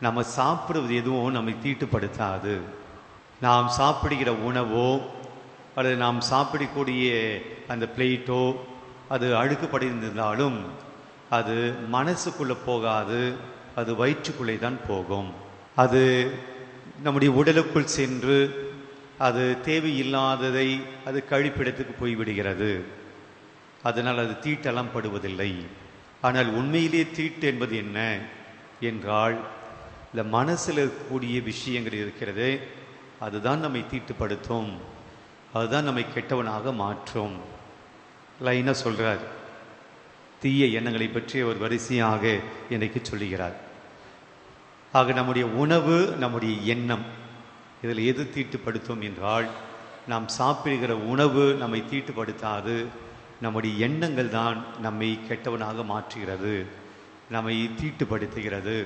நம்ம சாப்பிடுவது எதுவும் நம்மை தீட்டுப்படுத்தாது. நாம் சாப்பிடுகிற உணவோ அல்லது நாம் சாப்பிடக்கூடிய அந்த பிளேட்டோ அது அழுக்குப்படைந்திருந்தாலும் அது மனசுக்குள்ளே போகாது, அது வயிற்றுக்குள்ளே தான் போகும். அது நம்முடைய உடலுக்குள் சென்று அது தேவையில்லாததை அது கழிப்பிடத்துக்கு போய்விடுகிறது. அதனால் அது தீட்டெல்லாம் படுவதில்லை. ஆனால் உண்மையிலே தீட்டு என்பது என்ன என்றால், இந்த மனசில் இருக்கக்கூடிய விஷயங்கள் இருக்கிறது, அதுதான் நம்மை தீட்டுப்படுத்தும், அதுதான் நம்மை கெட்டவனாக மாற்றும். லைனாக சொல்கிறார். தீய எண்ணங்களை பற்றி ஒரு வரிசையாக இன்றைக்கு சொல்லுகிறார். ஆக நம்முடைய உணவு, நம்முடைய எண்ணம், இதில் எது தீட்டுப்படுத்தும் என்றால், நாம் சாப்பிடுகிற உணவு நம்மை தீட்டுப்படுத்தாது, நம்முடைய எண்ணங்கள் தான் நம்மை கெட்டவனாக மாற்றுகிறது, நம்மை தீட்டுப்படுத்துகிறது.